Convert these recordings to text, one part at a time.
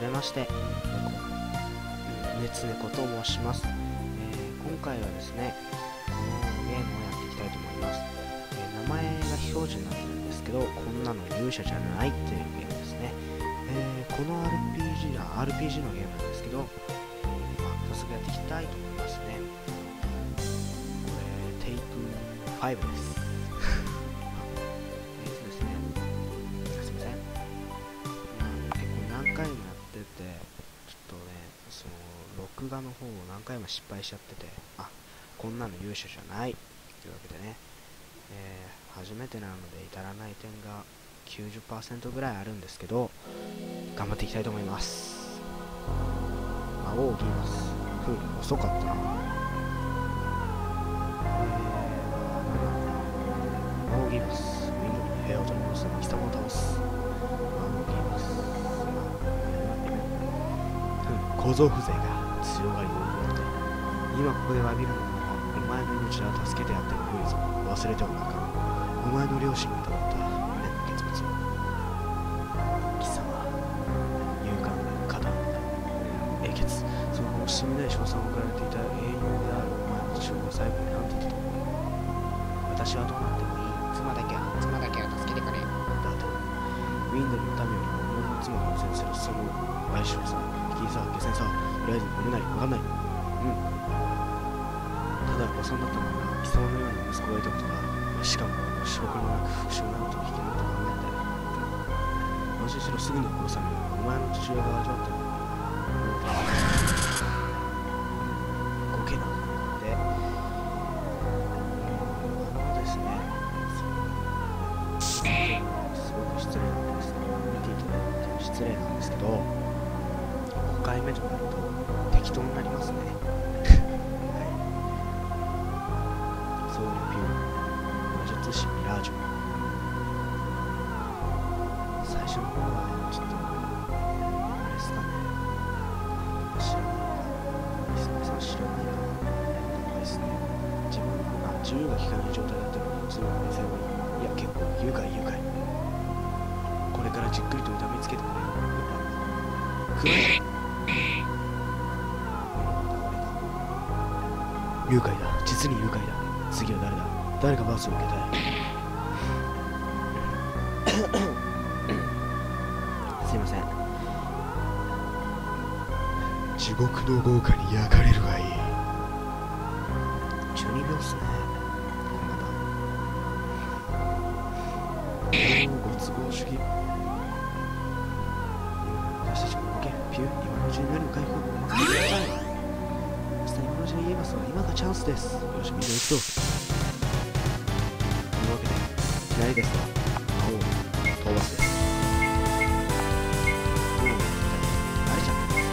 めまして、熱猫と申します。今回はですね、このゲームをやっていきたいと思います。名前が表示になってるんですけど、こんなの勇者じゃないっていうゲームですね。この RPG のゲームなんですけど、早速やっていきたいと思いますね。これ、テイク5です。ですね、すいません。結構何回もやってて、ちょっとね、その録画の方を何回も失敗しちゃってて、こんなの勇者じゃないというわけでね、初めてなので至らない点が 90% ぐらいあるんですけど、頑張っていきたいと思います。魔王をギーマス。遅かったな。魔王ギーマス。ウィンドに部屋を取り戻す貴様を倒す。魔王ギーマス。構造風情が強がりを覚えて、今ここで詫びるのならお前の命は助けてやってもよいぞ。忘れてはなかろう。お前の両親がたどった無念の結末を。貴様、勇敢な肩英傑、その惜しみない賞賛を送られていた英雄であるお前の父親が最後に何て言ったと思う。私はどうなってもいい。妻だけは助けてくれ。だとウィンドルの民よりも俺の妻が優先するその賠償さ、引きさ、下船さ、とりあえず飲めない、わかんない。ただ誤算だったのは貴様のような息子がいたことだ。しかも証拠もなく不詳なことを聞けないと考えて、安心しろ、すぐに殺される。お前の父親が味わったのはゴケなので、ですね、すごく失礼なんですけど、見ていただいて失礼なんですけど、5回目となると適当になりますね。僧侶ピュー、魔術師ミラージュ。最初の方はちょっとあれですかね、知らないか、リスナーさん知らないかな、ですね、自分が自由が利かない状態だったのに、すぐに冷静に、いや結構誘拐、これからじっくりと痛みつけてくれよ。くれ。誘拐だ、実に誘拐だ。次は誰だ。誰がバースを受けたい。すいません。地獄の豪華に焼かれるがいい。12秒っすね。ご都合主義。私たちも動け。ピュー、今のうちに何の解放を任せてください。今のうちに言えますが、今がチャンスです。よし、みんな行くぞ。というわけで、左ですが、魔王、討伐です。慣れちゃってます。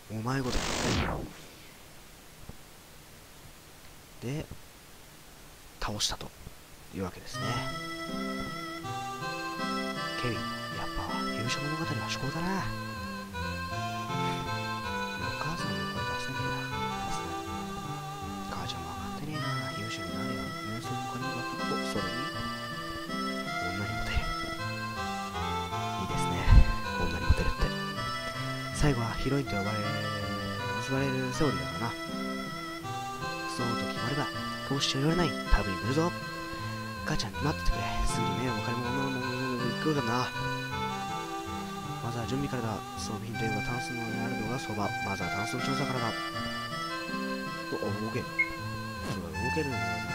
お前ごとで倒したというわけですね。ケビン、やっぱ勇者物語は至高だな。お母さんの声出せねえな。母ちゃんも分かってねえな。勇者になれば瞑想の金が結構、それに女にモテる。いいですね、女にモテるって。最後はヒロインと結ばれるセオリーだからな。そうと決まればこうしちゃ言われない。食べに来るぞ。母ちゃん待っててくれ。すぐに迷惑かかりもの行くからな。まずは準備からだ。装備品といえばタンスのあるのがそば。まずはタンスの調査からだ。動ける。動けるんだよ、こ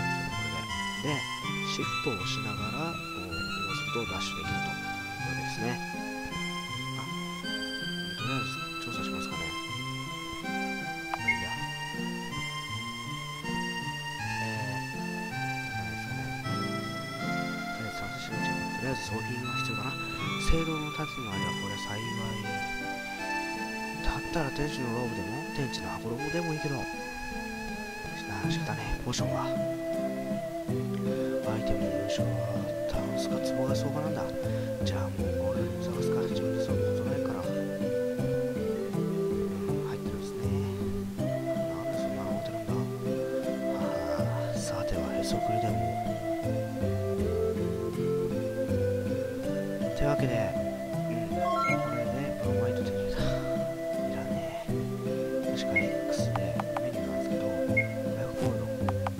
れで。で、シフトをしながら移動するとダッシュできるというわけですね。とりあえず調査しますかね。いいや。とりあえず装備品は必要だな。聖堂の立つのあれはこれ幸い。だったら天使のローブでも天地の羽衣でもいいけど。仕方ね。ポーションはアイテムの優勝はタンスか壺が相場なんだ。じゃあもうゴールド探すか。自分でそういうことないから。入ってるんですね。なんでそんなの持ってるんだ。はあ、さてはへそくりでも。というわけで、これでホワイト手に入れた。いらねえ。確か X でメニューなんですけど、500ゴールド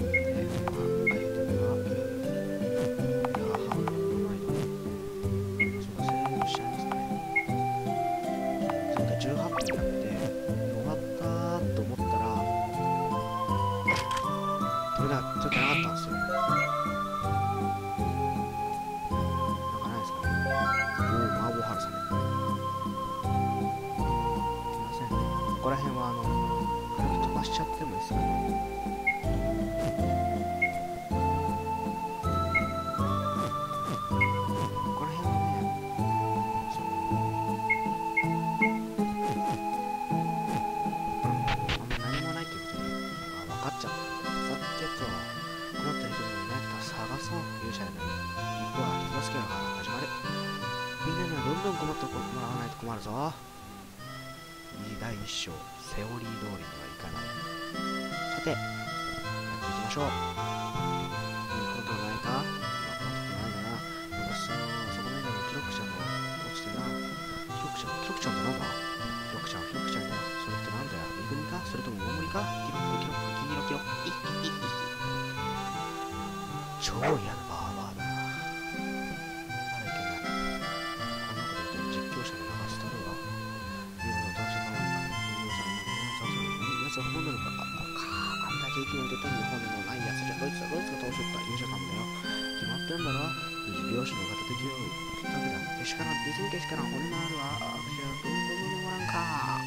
で、アイテムが母親の名前と、そうだ、セーブしちゃいますかね。前回18分やって終わったーと思ったら、取れなかったんですよ。ここら辺は軽く飛ばしちゃってもいいですかね。ここら辺はね、何もないっていうことに分かっちゃった。さてと、困った人に何か探そう。勇者やのに一歩は人助けが始まる。みんなにはどんどん困ってもらわないと困るぞ。第1章、セオリー通りにはいかない。さて、やっていきましょう。ことないか？ないな。なんかそこの間に記録者も落ちてな。記録者ってなんだ？記録者だよ。それってなんだよ。めぐみか？それとも大森か？記録。超嫌なバーバーだな。あれいけない。こんなこと言って実況者に流したるわ。ほとんどのあんだけ生き延びてとに本のないやつじゃ。ドイツが倒しとった勇者かもだよ。決まってんだろ。二次拍子の片手を切ったわけだ。けしからん、リズムけしからん。俺のあるわ。私はどんどんもらんか。